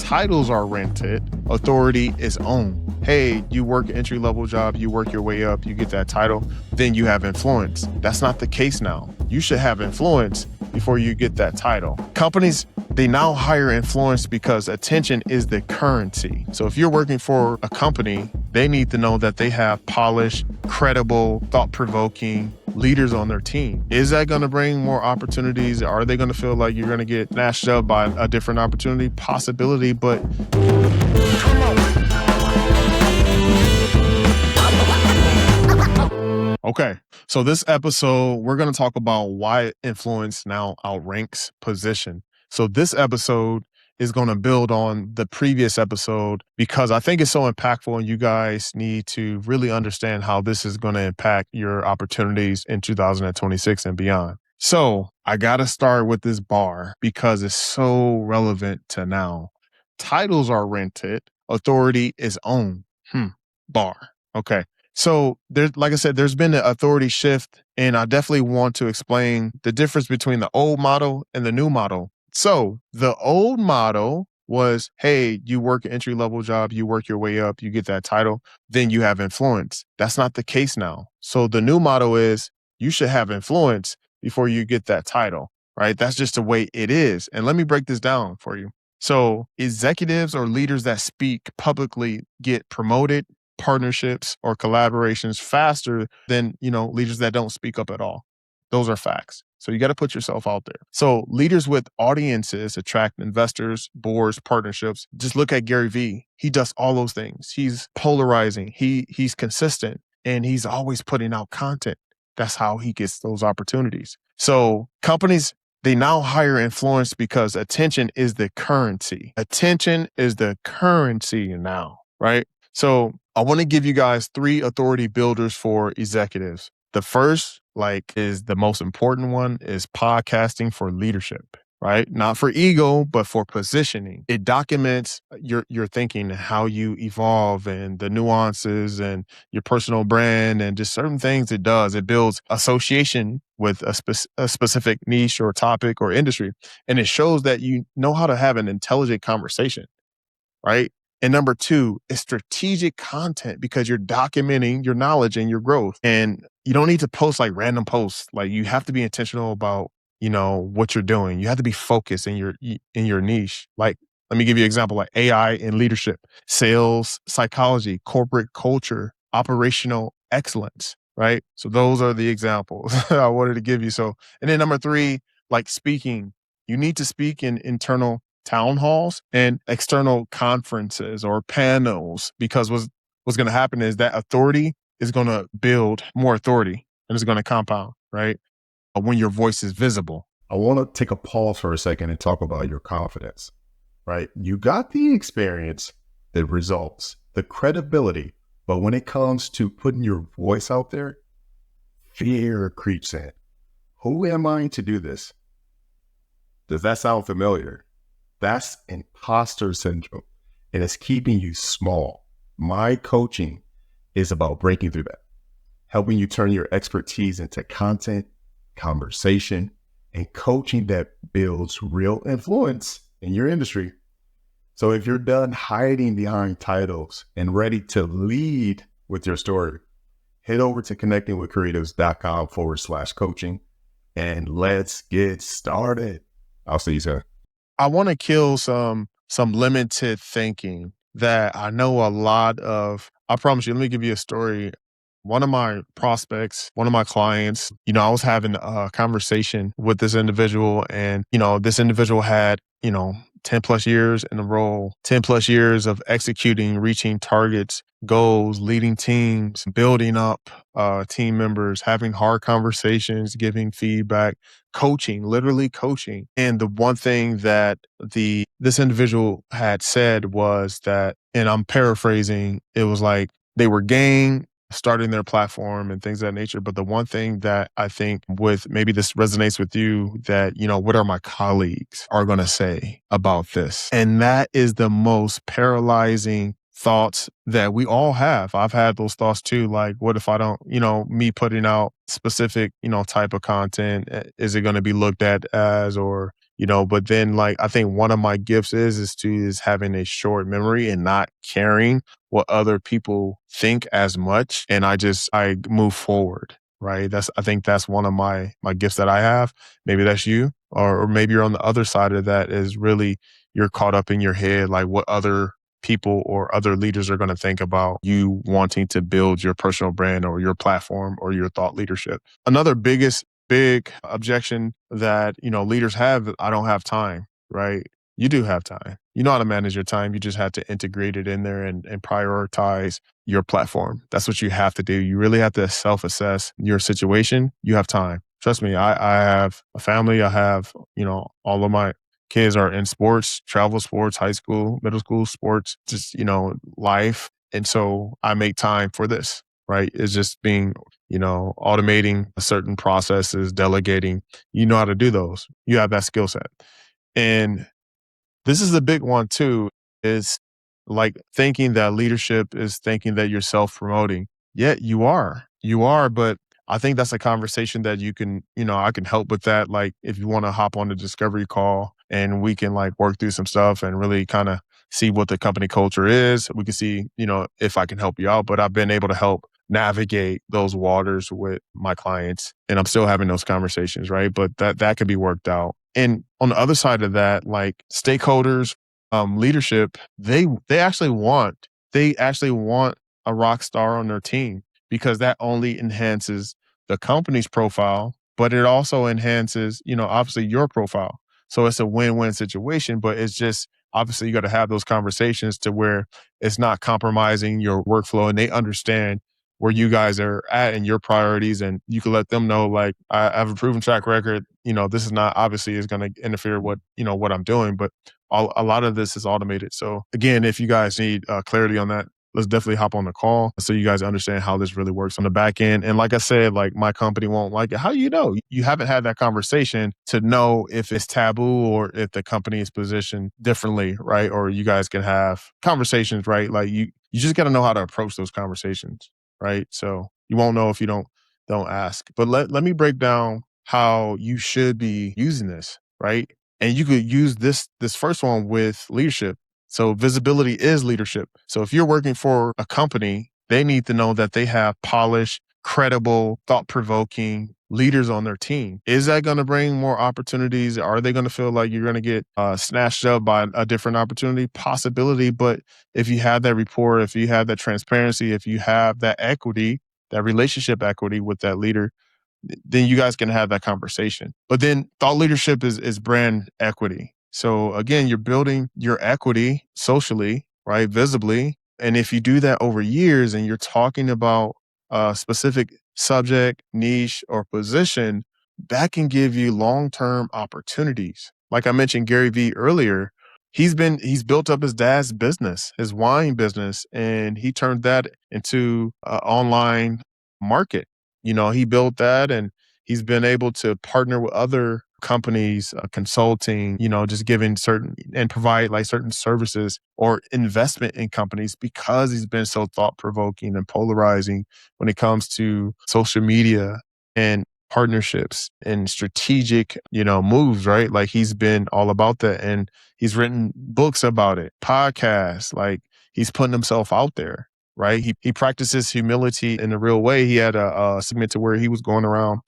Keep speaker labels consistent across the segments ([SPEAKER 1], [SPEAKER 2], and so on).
[SPEAKER 1] Titles are rented, authority is owned. Hey, you work an entry-level job, you work your way up, you get that title, then you have influence. That's not the case now. You should have influence before you get that title. Companies, they now hire influence because attention is the currency. So if you're working for a company, they need to know that they have polished, credible, thought-provoking leaders on their team. Is that going to bring more opportunities? Are they going to feel like you're going to get snatched up by a different opportunity? Possibility, but okay, so this episode, we're going to talk about why influence now outranks position. So this episode is going to build on the previous episode because I think it's so impactful and you guys need to really understand how this is going to impact your opportunities in 2026 and beyond. So I got to start with this bar because it's so relevant to now. Titles are rented, authority is owned. Bar. Okay. So there's, like I said, there's been an authority shift, and I definitely want to explain the difference between the old model and the new model. So the old model was, hey, you work an entry-level job, you work your way up, you get that title, then you have influence. That's not the case now. So the new model is you should have influence before you get that title, right? That's just the way it is. And let me break this down for you. So executives or leaders that speak publicly get promoted, partnerships or collaborations faster than, leaders that don't speak up at all. Those are facts. So you got to put yourself out there. So leaders with audiences attract investors, boards, partnerships. Just look at Gary Vee. He does all those things. He's polarizing. He's consistent, and he's always putting out content. That's how he gets those opportunities. So companies, they now hire influence because attention is the currency. Attention is the currency now, right? So I want to give you guys 3 authority builders for executives. The first, is the most important one, is podcasting for leadership, right? Not for ego, but for positioning. It documents your thinking, how you evolve and the nuances and your personal brand and just certain things it does. It builds association with a specific niche or topic or industry. And it shows that you know how to have an intelligent conversation, right? And number 2 is strategic content because you're documenting your knowledge and your growth. And you don't need to post like random posts. Like you have to be intentional about, what you're doing. You have to be focused in your niche. Like, let me give you an example, like AI in leadership, sales, psychology, corporate culture, operational excellence, right? So those are the examples I wanted to give you. So, and then number 3, like speaking, you need to speak in internal town halls and external conferences or panels, because what's going to happen is that authority is going to build more authority and it's going to compound, right? When your voice is visible.
[SPEAKER 2] I want to take a pause for a second and talk about your confidence, right? You got the experience, the results, the credibility, but when it comes to putting your voice out there, fear creeps in. Who am I to do this? Does that sound familiar? That's imposter syndrome, and it's keeping you small. My coaching is about breaking through that, helping you turn your expertise into content, conversation, and coaching that builds real influence in your industry. So if you're done hiding behind titles and ready to lead with your story, head over to connectingwithcreatives.com/coaching and let's get started. I'll see you soon.
[SPEAKER 1] I want to kill some limited thinking that I know a lot of. I promise you, let me give you a story. One of my prospects, one of my clients, I was having a conversation with this individual, and, this individual had, 10 plus years in the role, 10 plus years of executing, reaching targets, goals, leading teams, building up team members, having hard conversations, giving feedback, coaching, literally coaching. And the one thing that this individual had said was that, and I'm paraphrasing, it was like they were gang, starting their platform and things of that nature. But the one thing that I think with, maybe this resonates with you, that, what are my colleagues are going to say about this? And that is the most paralyzing thoughts that we all have. I've had those thoughts too. Like, what if I don't, me putting out specific, type of content, is it going to be looked at as, or, but then like I think one of my gifts is having a short memory and not caring what other people think as much. And I move forward. Right. I think that's one of my gifts that I have. Maybe that's you, or maybe you're on the other side of that is really you're caught up in your head, like what other people or other leaders are going to think about you wanting to build your personal brand or your platform or your thought leadership. Another big objection that, leaders have, I don't have time, right? You do have time. You know how to manage your time. You just have to integrate it in there and prioritize your platform. That's what you have to do. You really have to self-assess your situation. You have time. Trust me, I have a family. I have, all of my kids are in sports, travel sports, high school, middle school sports, just, life. And so I make time for this, right? It's just being, automating certain processes, delegating. You know how to do those. You have that skill set. And this is the big one too, is like thinking that leadership is thinking that you're self-promoting. Yeah, you are. You are, but I think that's a conversation that I can help with that. Like if you want to hop on the discovery call and we can like work through some stuff and really kind of see what the company culture is. We can see, if I can help you out, but I've been able to help navigate those waters with my clients and I'm still having those conversations, right? But that could be worked out. And on the other side of that, like stakeholders, leadership, they actually want a rock star on their team because that only enhances the company's profile, but it also enhances, obviously your profile. So it's a win-win situation, but it's just obviously you got to have those conversations to where it's not compromising your workflow and they understand where you guys are at and your priorities. And you can let them know, like, I have a proven track record. This is not obviously is going to interfere with, what I'm doing, but a lot of this is automated. So again, if you guys need clarity on that, let's definitely hop on the call so you guys understand how this really works on the back end. And like I said, like my company won't like it. How do you know? You haven't had that conversation to know if it's taboo or if the company is positioned differently, right? Or you guys can have conversations, right? Like you just got to know how to approach those conversations, right? So you won't know if you don't ask. But let me break down how you should be using this, right? And you could use this first one with leadership. So visibility is leadership. So if you're working for a company, they need to know that they have polished, credible, thought-provoking leaders on their team. Is that going to bring more opportunities? Are they going to feel like you're going to get snatched up by a different opportunity? Possibility. But if you have that rapport, if you have that transparency, if you have that equity, that relationship equity with that leader, then you guys can have that conversation. But then thought leadership is brand equity. So again, you're building your equity socially, right? Visibly. And if you do that over years and you're talking about a specific subject, niche, or position, that can give you long-term opportunities. Like I mentioned Gary Vee earlier, he's built up his dad's business, his wine business, and he turned that into an online market. He built that and he's been able to partner with other companies, consulting, just giving certain and provide like certain services or investment in companies because he's been so thought provoking and polarizing when it comes to social media and partnerships and strategic, moves, right? Like he's been all about that and he's written books about it, podcasts, like he's putting himself out there, right? He practices humility in a real way. He had a segment to where he was going around,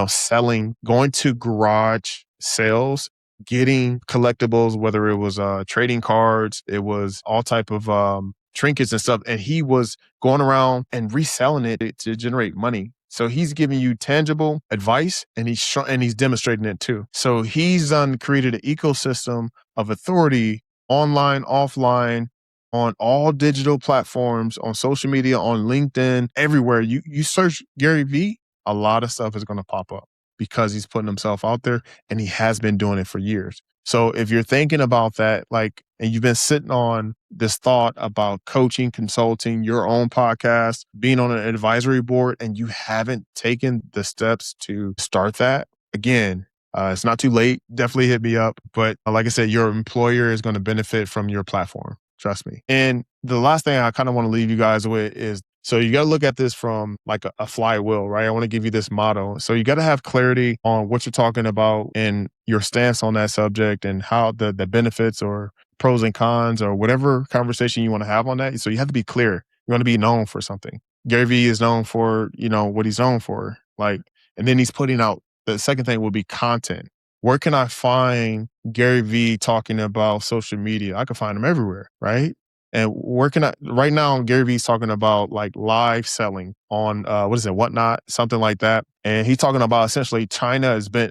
[SPEAKER 1] selling, going to garage sales, getting collectibles, whether it was trading cards, it was all type of trinkets and stuff, and he was going around and reselling it to generate money. So he's giving you tangible advice, and he's demonstrating it too. So he's created an ecosystem of authority, online, offline, on all digital platforms, on social media, on LinkedIn, everywhere. You search Gary Vee, a lot of stuff is going to pop up because he's putting himself out there and he has been doing it for years. So if you're thinking about that, like, and you've been sitting on this thought about coaching, consulting, your own podcast, being on an advisory board, and you haven't taken the steps to start that, again, it's not too late. Definitely hit me up. But like I said, your employer is going to benefit from your platform. Trust me. And the last thing I kind of want to leave you guys with is So you got to look at this from like a flywheel, right? I want to give you this motto. So you got to have clarity on what you're talking about and your stance on that subject and how the benefits or pros and cons or whatever conversation you want to have on that. So you have to be clear. You want to be known for something. Gary Vee is known for, what he's known for. Like, and then he's putting out the second thing will be content. Where can I find Gary Vee talking about social media? I can find him everywhere, right? And where can I right now Gary Vee's talking about like live selling on what is it, whatnot, something like that. And he's talking about essentially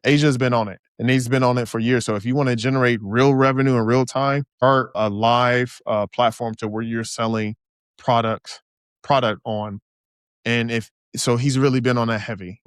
[SPEAKER 1] Asia's been on it and he's been on it for years. So if you want to generate real revenue in real time, start a live platform to where you're selling products product on. And if so, he's really been on that heavy.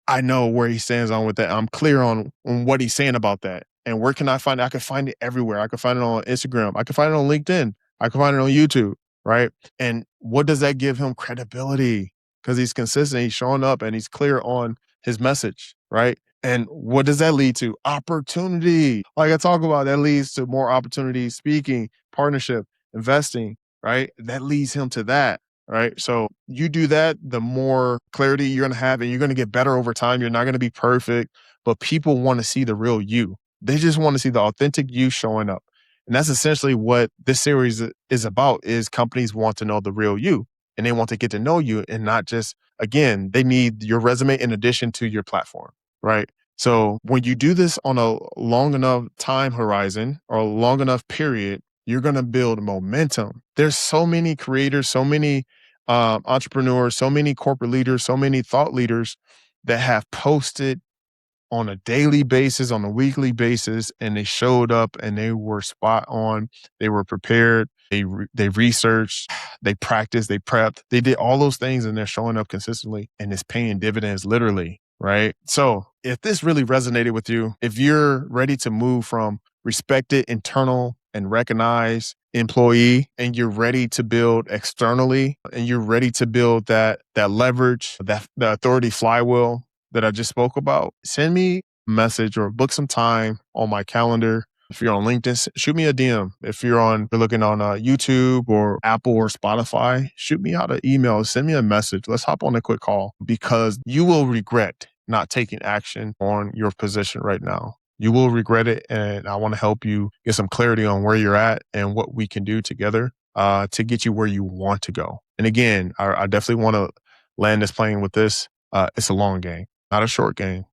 [SPEAKER 1] I know where he stands on with that. I'm clear on what he's saying about that. And where can I find it? I can find it everywhere. I can find it on Instagram. I can find it on LinkedIn. I can find it on YouTube. Right. And what does that give him? Credibility. Because he's consistent. He's showing up and he's clear on his message. Right. And what does that lead to? Opportunity. Like I talk about, that leads to more opportunities, speaking, partnership, investing. Right. That leads him to that. Right. So you do that, the more clarity you're going to have and you're going to get better over time. You're not going to be perfect, but people want to see the real you. They just want to see the authentic you showing up. And that's essentially what this series is about is companies want to know the real you and they want to get to know you and not just, again, they need your resume in addition to your platform. Right. So when you do this on a long enough time horizon or a long enough period, you're going to build momentum. There's so many creators, so many entrepreneurs, so many corporate leaders, so many thought leaders that have posted on a daily basis, on a weekly basis, and they showed up and they were spot on. They were prepared. They researched, they practiced, they prepped, they did all those things and they're showing up consistently and it's paying dividends literally, right? So if this really resonated with you, if you're ready to move from respected internal and recognized employee and you're ready to build externally and you're ready to build that leverage, that the authority flywheel that I just spoke about, send me a message or book some time on my calendar. If you're on LinkedIn, shoot me a DM. If you're looking on YouTube or Apple or Spotify, shoot me out an email, send me a message. Let's hop on a quick call because you will regret not taking action on your position right now. You will regret it. And I want to help you get some clarity on where you're at and what we can do together to get you where you want to go. And again, I definitely want to land this plane with this. It's a long game, not a short game,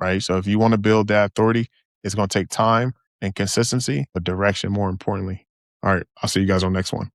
[SPEAKER 1] right? So if you want to build that authority, it's going to take time and consistency, but direction more importantly. All right. I'll see you guys on the next one.